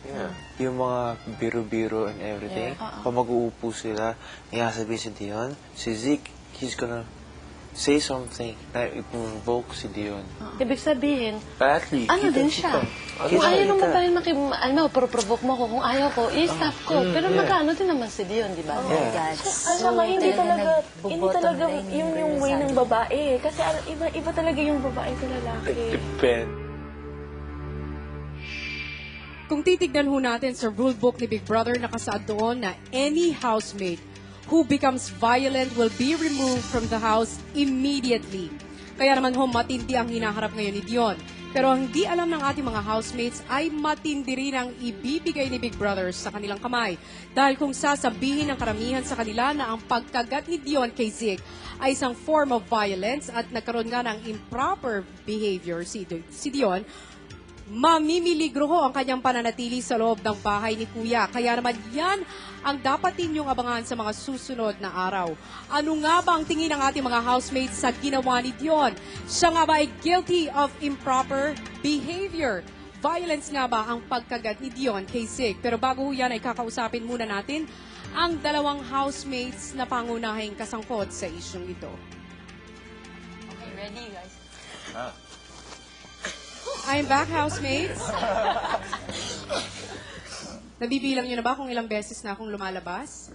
Yeah. Yung mga biro-biro and everything, pag mag-uupo sila, sabihin si Dion, si Zeke, he's gonna say something na i-provoke si Dion. Ibig sabihin, Badly. ano din siya? Kung ayaw ng babae provoke mo ko, kung ayaw ko, i-stop ko. Pero magkano din naman si Dion, di ba? Hindi talaga yung way ng babae. Kasi iba talaga yung babae sa lalaki. Depend. Kung titignan ho natin sa rulebook ni Big Brother, nakasaad doon na any housemate who becomes violent will be removed from the house immediately. Kaya naman ho, matindi ang hinaharap ngayon ni Dion. Pero ang di alam ng ating mga housemates ay matindi rin ang ibibigay ni Big Brother sa kanilang kamay. Dahil kung sasabihin ng karamihan sa kanila na ang pagkagat ni Dion kay Zeke ay isang form of violence at nagkaroon nga ng improper behavior si Dion, mamimiligro ho ang kanyang pananatili sa loob ng bahay ni Kuya. Kaya naman yan ang dapat ninyong abangan sa mga susunod na araw. Ano nga ba ang tingin ng ating mga housemates sa ginawa ni Dion? Siya nga ba ay guilty of improper behavior? Violence nga ba ang pagkagat ni Dion kay Zeke? Pero bago ho yan ay kakausapin muna natin ang dalawang housemates na pangunahing kasangkot sa isyong ito. Okay, ready guys? I'm back, housemates. Nabibilang nyo na ba kung ilang beses na akong lumalabas?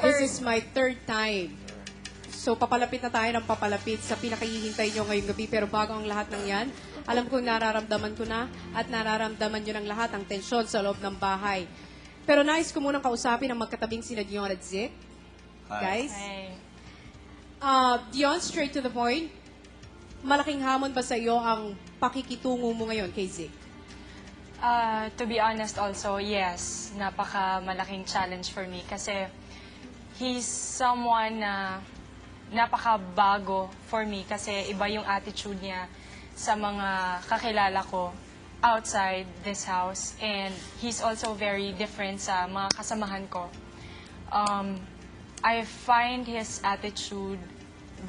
This is my third time. So, papalapit na tayo ng papalapit sa pinakahihintay nyo ngayong gabi. Pero bago ang lahat ng yan, alam kong nararamdaman ko na at nararamdaman nyo ng lahat ang tensyon sa loob ng bahay. Pero nais ko munang kausapin ang magkatabing sina Dion at Zeke. Guys? Dion, straight to the point. Malaking hamon ba sa iyo ang pakikitungo mo ngayon kay Zeke? To be honest also, yes. Napaka-malaking challenge for me kasi he's someone na napaka-bago for me kasi iba yung attitude niya sa mga kakilala ko outside this house and he's also very different sa mga kasamahan ko. I find his attitude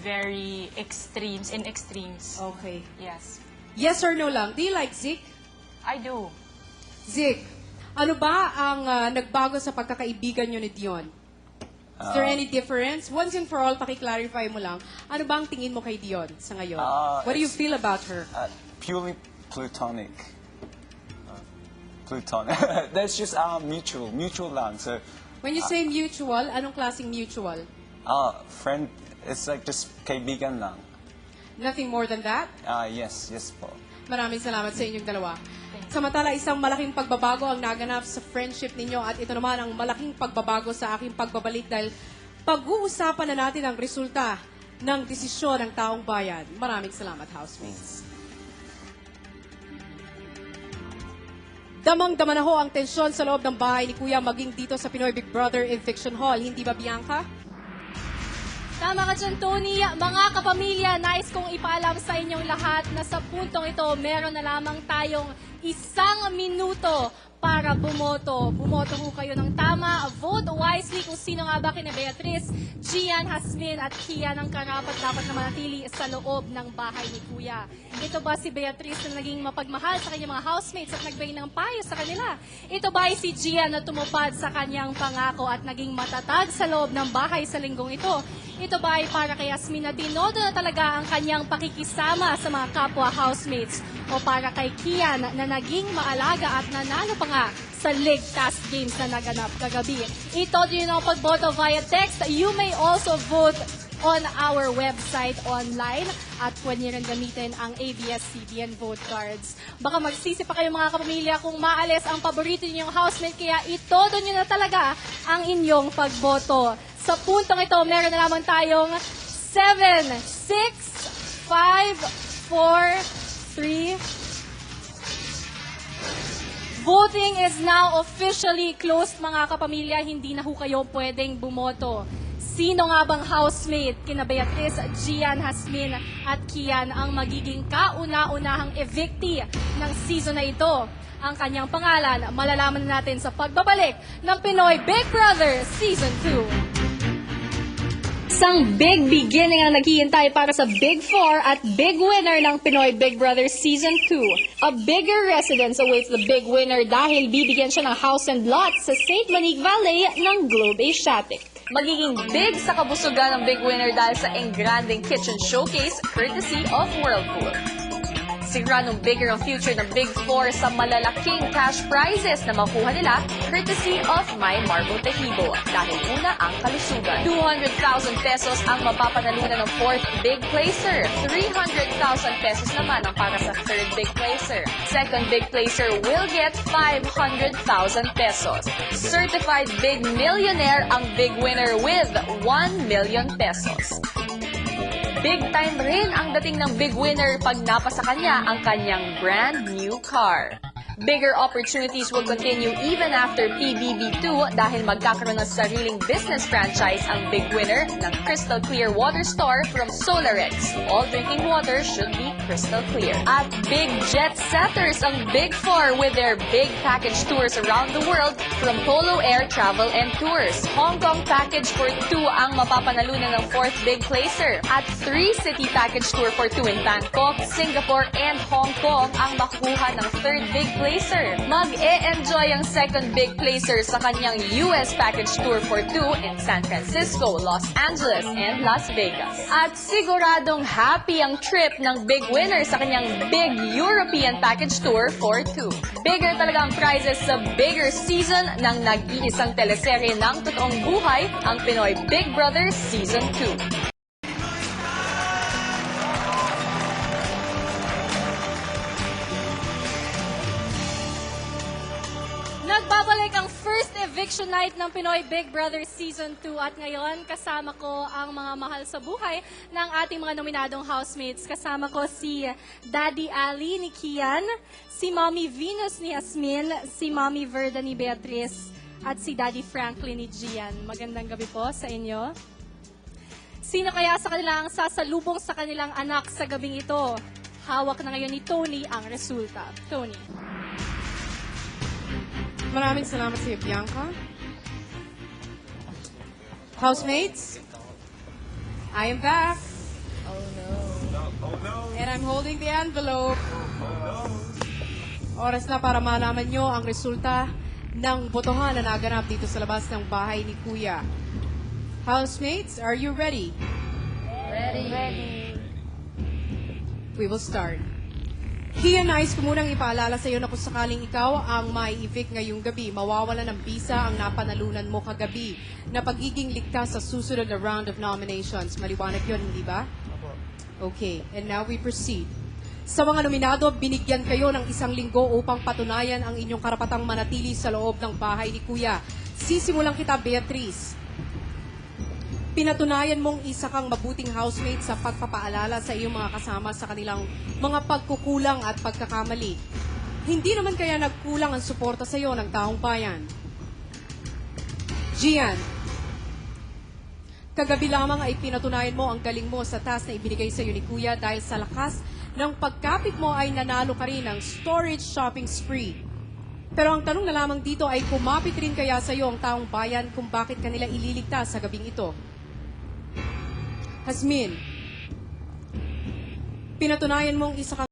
very extremes. Okay. Yes. Yes or no lang? Do you like Zeke? I do. Zeke, ano ba ang nagbago sa pagkakaibigan nyo ni Dion? Is there any difference? Once and for all, pakiclarify mo lang. Ano ba ang tingin mo kay Dion sa ngayon? What do you feel about her? Purely platonic. Platonic. That's just mutual lang. So, When you say mutual, anong klaseng mutual? friend, it's like just kaibigan lang. Nothing more than that? Yes po. Maraming salamat sa inyong dalawa. Samantala, isang malaking pagbabago ang naganap sa friendship ninyo at ito naman ang malaking pagbabago sa aking pagbabalik dahil pag-uusapan na natin ang resulta ng desisyon ng taong bayan. Maraming salamat, housemates. Damang-dama na ho ang tensyon sa loob ng bahay ni Kuya maging dito sa Pinoy Big Brother Eviction Hall. Hindi ba, Bianca? Tama ka dyan, Tony. Mga kapamilya, nais kong ipaalam sa inyong lahat na sa puntong ito, meron na lamang tayong 1 minuto para bumoto. Bumoto ho kayo ng tama. Vote wisely kung sino nga ba kina Beatriz, Gian, Hasmin at Kian ang karapat-dapat na manatili sa loob ng bahay ni Kuya. Ito ba si Beatriz na naging mapagmahal sa kanyang mga housemates at nagbigay ng payo sa kanila? Ito ba ay si Gian na tumupad sa kanyang pangako at naging matatag sa loob ng bahay sa linggong ito? Ito ba ay para kay Yasmin na dinodo na talaga ang kanyang pakikisama sa mga kapwa housemates? O para kay Kian na naging maalaga at nanalo pa nga sa League Task Games na naganap kagabi? Ito din ang pagboto via text. You may also vote on our website online at pwede rin gamitin ang ABS-CBN vote cards. Baka magsisi pa kayo mga kapamilya kung maalis ang paborito ninyong housemate, kaya itodo nyo na talaga ang inyong pagboto. Sa puntong ito, meron na naman tayong 7, 6, 5, 4, 3. Voting is now officially closed mga kapamilya. Hindi na ho kayo pwedeng bumoto. Sino nga bang housemate kina Beatriz, Gian, Hasmin at Kian ang magiging kauna-unahang evictee ng season na ito? Ang kanyang pangalan, malalaman natin sa pagbabalik ng Pinoy Big Brother Season 2. Isang big beginning ang naghihintay para sa Big Four at big winner ng Pinoy Big Brother Season 2. A bigger residence awaits the big winner dahil bibigyan siya ng house and lot sa St. Monique Valley ng Globe Asiatic. Magiging big sa kabusugan ng big winner dahil sa engranding kitchen showcase courtesy of Whirlpool. Siguradong bigger ang future ng Big Four sa malalaking cash prizes na makuha nila courtesy of My Marble Tejido. Dahil una ang kalusugan. 200,000 pesos ang mapapanalunan ng fourth big placer. 300,000 pesos naman ang para sa third big placer. Second big placer will get 500,000 pesos. Certified big millionaire ang big winner with 1 million pesos. Big time rin ang dating ng big winner pag napasa kanya ang kanyang brand new car. Bigger opportunities will continue even after PBB2 dahil magkakaroon ng sariling business franchise ang big winner ng Crystal Clear Water Store from SolarX. All drinking water should be crystal clear. At big jet setters ang Big Four with their big package tours around the world from Polo Air Travel and Tours. Hong Kong package for 2 ang mapapanalunan ng fourth big placer. At 3-city package tour for 2 in Bangkok, Singapore, and Hong Kong ang makuha ng third big placer. Mag-e-enjoy ang second big placer sa kanyang US package tour for 2 in San Francisco, Los Angeles, and Las Vegas. At siguradong happy ang trip ng big winner sa kanyang big European package tour for 2. Bigger talaga ang prizes sa bigger season ng nag-iisang teleserye ng totoong buhay, ang Pinoy Big Brother Season 2. Nagbabalik ang first eviction night ng Pinoy Big Brother Season 2 at ngayon kasama ko ang mga mahal sa buhay ng ating mga nominadong housemates. Kasama ko si Daddy Ali ni Kian, si Mommy Venus ni Yasmin, si Mommy Verda ni Beatrice at si Daddy Franklin ni Gian. Magandang gabi po sa inyo. Sino kaya sa kanila ang sasalubong sa kanilang anak sa gabing ito? Hawak na ngayon ni Tony ang resulta. Tony. Maraming salamat sa iyo, Bianca. Housemates, I am back. Oh no. And I'm holding the envelope. Oras na para malaman nyo ang resulta ng botohan na naganap dito sa labas ng bahay ni Kuya. Housemates, are you ready? Ready. We will start. Kian, nais ko munang ipaalala sa iyo na kung sakaling ikaw ang mai-evict ngayong gabi, mawawala ng bisa ang napanalunan mo kagabi na pagiging ligtas sa susunod na round of nominations. Maliwanag yun, hindi ba? Okay, and now we proceed. Sa mga nominado, binigyan kayo ng 1 linggo upang patunayan ang inyong karapatang manatili sa loob ng bahay ni Kuya. Sisimulan kita, Beatrice. Pinatunayan mong isa kang mabuting housemate sa pagpapaalala sa iyong mga kasama sa kanilang mga pagkukulang at pagkakamali. Hindi naman kaya nagkulang ang suporta sa iyo ng taong bayan. Gian, kagabi lamang ay pinatunayan mo ang galing mo sa task na ibinigay sa iyo ni Kuya dahil sa lakas ng pagkapit mo ay nanalo ka rin ng storage shopping spree. Pero ang tanong na lamang dito ay kumapit rin kaya sa iyo ang taong bayan kung bakit kanila ililigtas sa gabing ito. Hasmin, pinatunayan mong isa kang